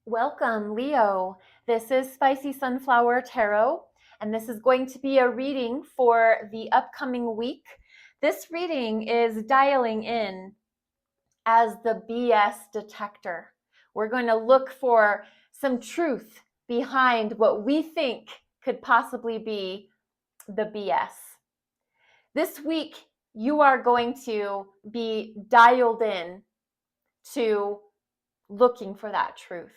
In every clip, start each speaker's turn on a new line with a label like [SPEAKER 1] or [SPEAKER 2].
[SPEAKER 1] Welcome, Leo. This is Spicy Sunflower Tarot, and this is going to be a reading for the upcoming week. This reading is dialing in as the BS detector. We're going to look for some truth behind what we think could possibly be the BS. This week, you are going to be dialed in to looking for that truth.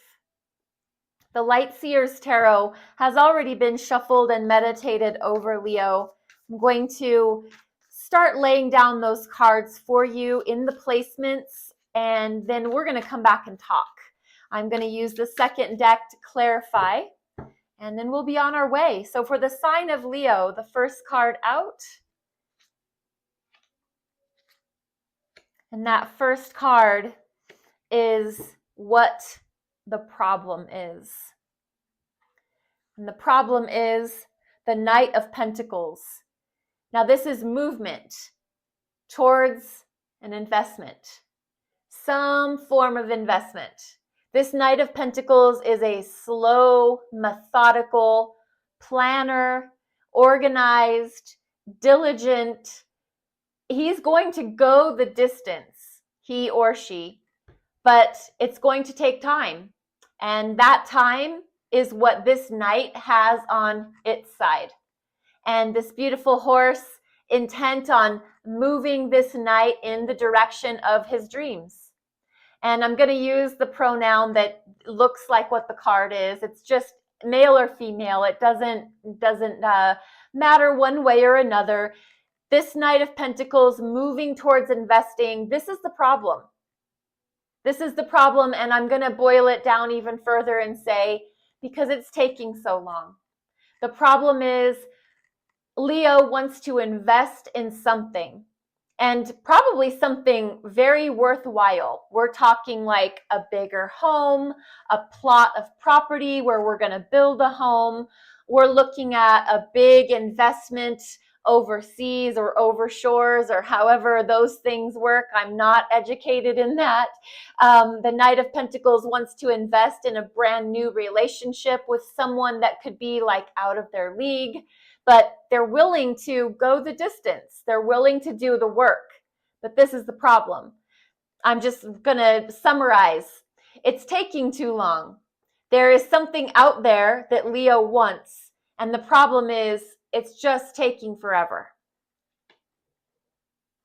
[SPEAKER 1] The Light Seer's Tarot has already been shuffled and meditated over, Leo. I'm going to start laying down those cards for you in the placements, and then we're going to come back and talk. I'm going to use the second deck to clarify, and then we'll be on our way. So for the sign of Leo, the first card out, and that first card is what the problem is. And the problem is the Knight of Pentacles. Now, this is movement towards an investment, some form of investment. This Knight of Pentacles is a slow, methodical planner, organized, diligent. He's going to go the distance, he or she, but it's going to take time. And that time is what this knight has on its side. And this beautiful horse intent on moving this knight in the direction of his dreams. And I'm going to use the pronoun that looks like what the card is. It's just male or female. It doesn't matter one way or another. This Knight of Pentacles moving towards investing, this is the problem. This is the problem, and I'm going to boil it down even further and say, because it's taking so long. The problem is Leo wants to invest in something, and probably something very worthwhile. We're talking like a bigger home, a plot of property where we're going to build a home. We're looking at a big investment overseas or over shores or however those things work. I'm not educated in that. The Knight of Pentacles wants to invest in a brand new relationship with someone that could be like out of their league, but they're willing to go the distance. They're willing to do the work. But this is the problem. I'm just going to summarize. It's taking too long. There is something out there that Leo wants, and the problem is it's just taking forever.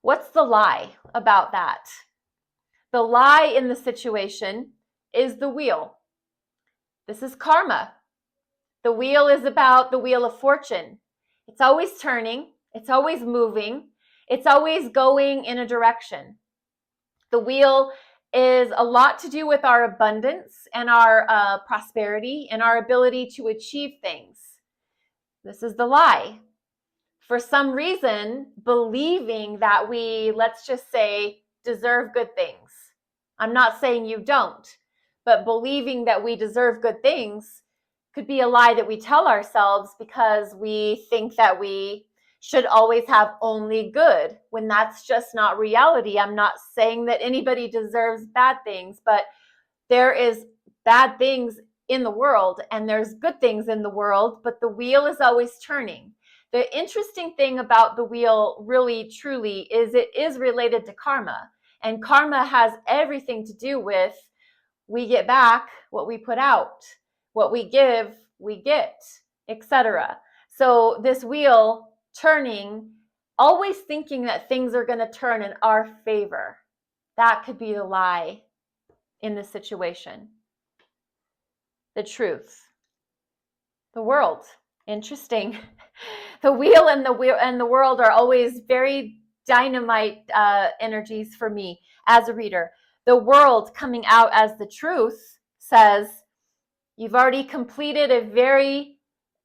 [SPEAKER 1] What's the lie about that? The lie in the situation is the wheel. This is karma. The wheel is about the wheel of fortune. It's always turning. It's always moving. It's always going in a direction. The wheel is a lot to do with our abundance and our prosperity and our ability to achieve things. This is the lie. For some reason, believing that we, let's just say, deserve good things. I'm not saying you don't, but believing that we deserve good things could be a lie that we tell ourselves because we think that we should always have only good, when that's just not reality. I'm not saying that anybody deserves bad things, but there is bad things in the world and there's good things in the world, but the wheel is always turning. The interesting thing about the wheel, really, truly, is it is related to karma. And karma has everything to do with we get back what we put out. What we give, we get, etc. So this wheel turning, always thinking that things are going to turn in our favor. That could be the lie in this situation. The truth. The world. Interesting. The wheel and the world are always very dynamite energies for me as a reader. The world coming out as the truth says, you've already completed a very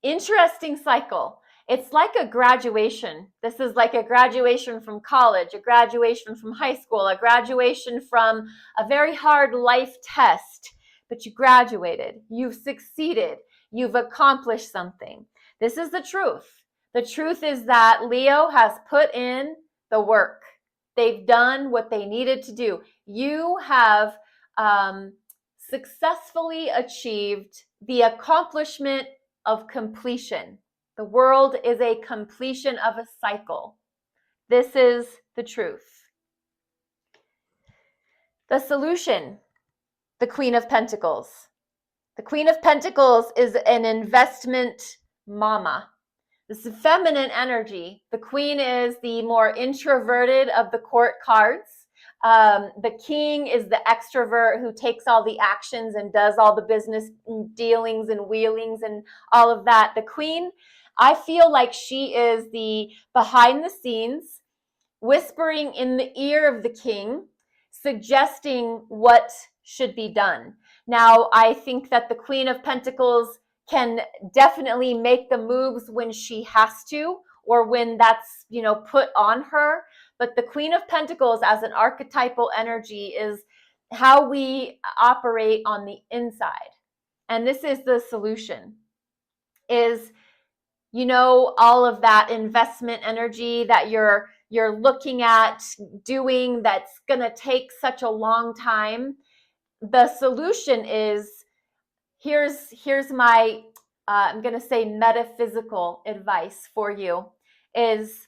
[SPEAKER 1] interesting cycle. It's like a graduation. This is like a graduation from college, a graduation from high school, a graduation from a very hard life test. But you graduated. You've succeeded. You've accomplished something. This is the truth. The truth is that Leo has put in the work. They've done what they needed to do. You have successfully achieved the accomplishment of completion. The world is a completion of a cycle. This is the truth. The solution, the Queen of Pentacles. The Queen of Pentacles is an investment mama. This is feminine energy. The Queen is the more introverted of the court cards. The King is the extrovert who takes all the actions and does all the business dealings and wheelings and all of that. The Queen, I feel like she is the behind the scenes, whispering in the ear of the King, suggesting what should be done. Now, I think that the Queen of Pentacles can definitely make the moves when she has to, or when that's, put on her. But the Queen of Pentacles as an archetypal energy is how we operate on the inside. And this is the solution, is, all of that investment energy that you're looking at doing that's going to take such a long time. The solution is, here's my I'm going to say metaphysical advice for you, is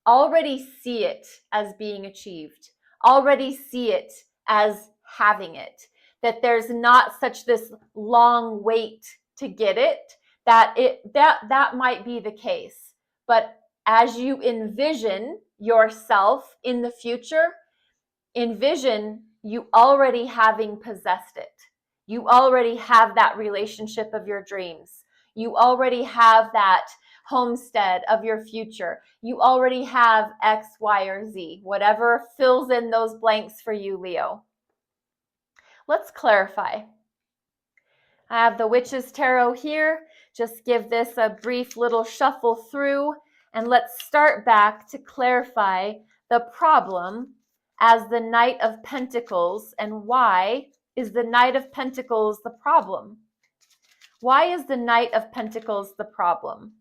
[SPEAKER 1] already see it as being achieved. Already see it as having it. That there's not such this long wait to get it. That might be the case. But as you envision yourself in the future, envision you already having possessed it. You already have that relationship of your dreams. You already have that homestead of your future. You already have X, Y, or Z, whatever fills in those blanks for you, Leo. Let's clarify. I have the Witch's Tarot here. Just give this a brief little shuffle through, and let's start back to clarify the problem as the Knight of Pentacles. And why is the Knight of Pentacles the problem? Why is the Knight of Pentacles the problem?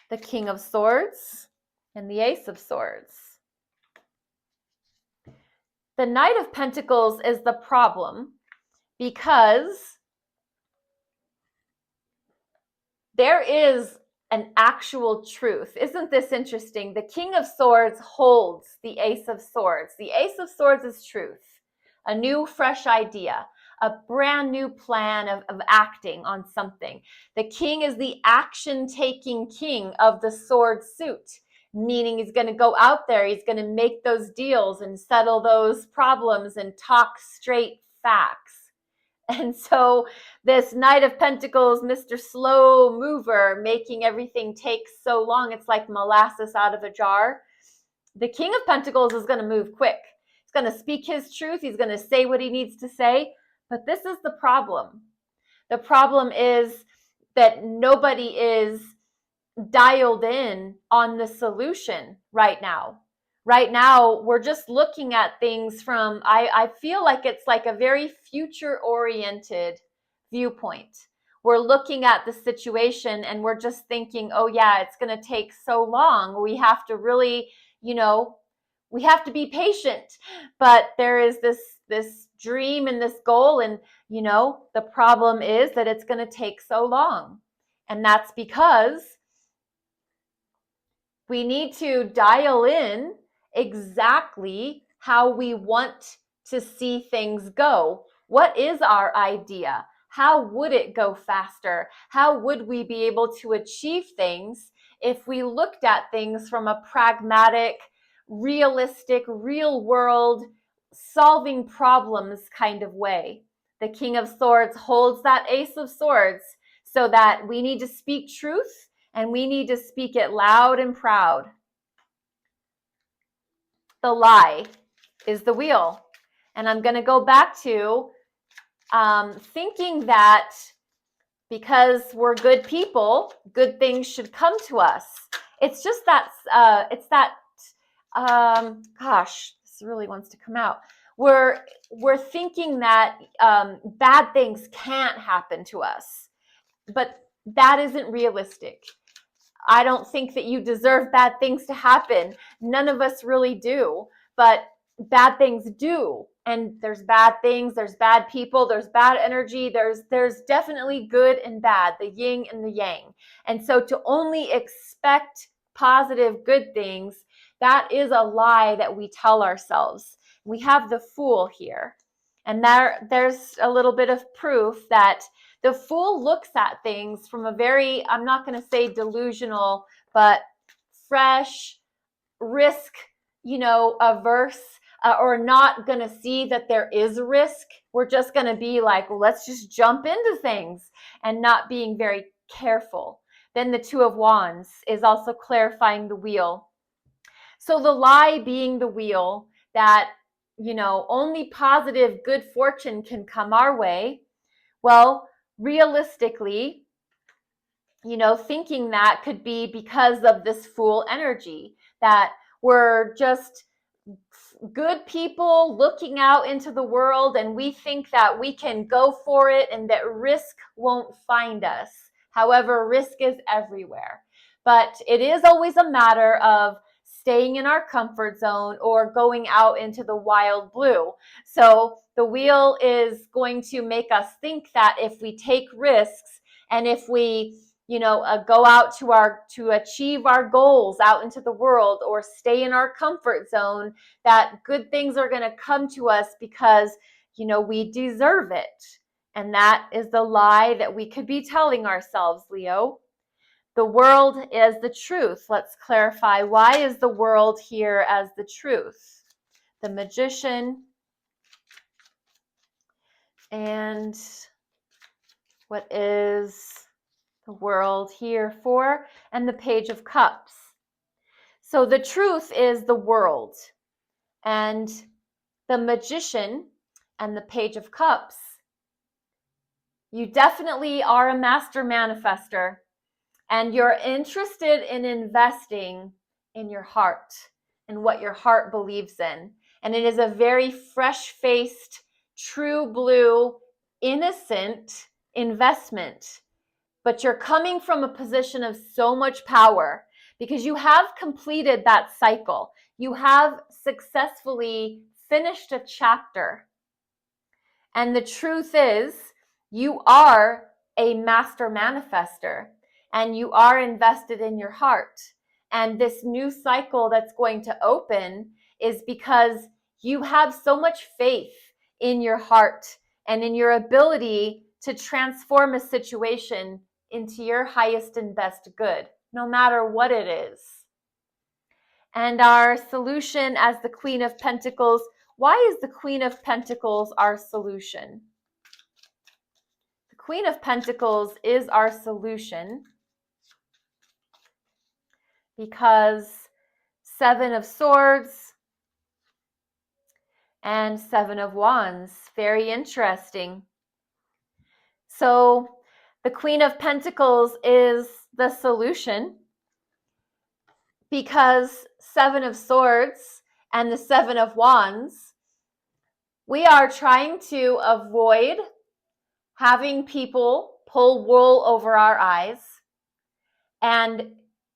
[SPEAKER 1] The King of Swords and the Ace of Swords. The Knight of Pentacles is the problem because there is an actual truth. Isn't this interesting? The King of Swords holds the Ace of Swords. The Ace of Swords is truth, a new, fresh idea, a brand new plan of acting on something. The King is the action-taking king of the sword suit, meaning he's going to go out there, he's going to make those deals and settle those problems and talk straight facts. And so this Knight of Pentacles, Mr. Slow Mover, making everything take so long, it's like molasses out of a jar. The King of Pentacles is going to move quick. He's going to speak his truth. He's going to say what he needs to say. But this is the problem. The problem is that nobody is dialed in on the solution right now. Right now, we're just looking at things from, I feel like it's like a very future-oriented viewpoint. We're looking at the situation and we're just thinking, oh yeah, it's going to take so long. We have to really, we have to be patient. But there is this dream and this goal, and, the problem is that it's going to take so long. And that's because we need to dial in exactly how we want to see things go. What is our idea? How would it go faster? How would we be able to achieve things if we looked at things from a pragmatic, realistic, real world, solving problems kind of way? The King of Swords holds that Ace of Swords, so that we need to speak truth and we need to speak it loud and proud. The lie is the wheel. And I'm going to go back to thinking that because we're good people, good things should come to us. It's just that, gosh, this really wants to come out. We're thinking that bad things can't happen to us, but that isn't realistic. I don't think that you deserve bad things to happen. None of us really do, but bad things do. and there's bad things, there's bad people, there's bad energy, there's definitely good and bad, the yin and the yang. And so to only expect positive, good things, that is a lie that we tell ourselves. We have the Fool here. And there's a little bit of proof that the Fool looks at things from a very, I'm not going to say delusional, but fresh, risk, averse, or not going to see that there is risk. We're just going to be like, well, let's just jump into things, and not being very careful. Then the Two of Wands is also clarifying the wheel. So the lie being the wheel, that, only positive, good fortune can come our way. Well, realistically, thinking that could be because of this Fool energy, that we're just good people looking out into the world, and we think that we can go for it and that risk won't find us. However, risk is everywhere. But it is always a matter of staying in our comfort zone or going out into the wild blue. So the wheel is going to make us think that if we take risks, and if we go out to achieve our goals out into the world, or stay in our comfort zone, that good things are going to come to us because, we deserve it. And that is the lie that we could be telling ourselves, Leo. The world is the truth. Let's clarify, why is the world here as the truth? The Magician, and what is the world here for? And the Page of Cups. So the truth is the world, and the Magician and the Page of Cups. You definitely are a master manifester, and you're interested in investing in your heart and what your heart believes in. And it is a very fresh-faced, true blue, innocent investment. But you're coming from a position of so much power, because you have completed that cycle. You have successfully finished a chapter. And the truth is, you are a master manifester, and you are invested in your heart. And this new cycle that's going to open is because you have so much faith in your heart and in your ability to transform a situation into your highest and best good, no matter what it is. And our solution as the Queen of Pentacles, why is the Queen of Pentacles our solution? The Queen of Pentacles is our solution because Seven of Swords and Seven of Wands, very interesting. So the Queen of Pentacles is the solution because Seven of Swords and the Seven of Wands, we are trying to avoid having people pull wool over our eyes. And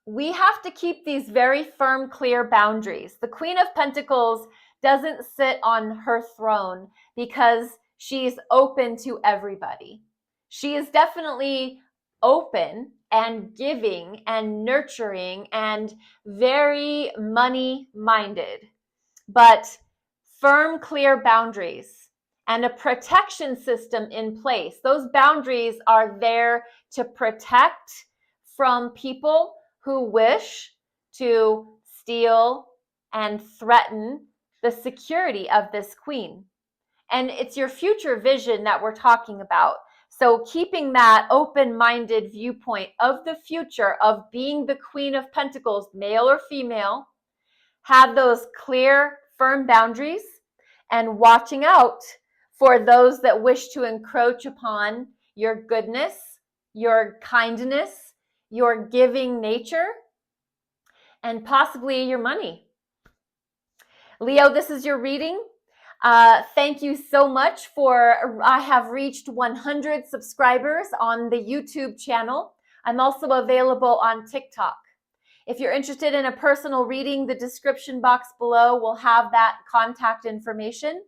[SPEAKER 1] we have to keep these very firm, clear boundaries. The Queen of Pentacles doesn't sit on her throne because she's open to everybody. She is definitely open and giving and nurturing and very money-minded, but firm, clear boundaries and a protection system in place. Those boundaries are there to protect from people who wish to steal and threaten the security of this queen. And it's your future vision that we're talking about. So keeping that open-minded viewpoint of the future of being the Queen of Pentacles, male or female, have those clear, firm boundaries, and watching out for those that wish to encroach upon your goodness, your kindness, your giving nature, and possibly your money. Leo, this is your reading. Thank you so much I have reached 100 subscribers on the YouTube channel. I'm also available on TikTok. If you're interested in a personal reading, the description box below will have that contact information.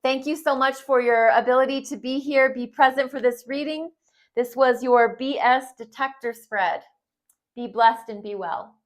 [SPEAKER 1] Thank you so much for your ability to be here, be present for this reading. This was your BS detector spread. Be blessed and be well.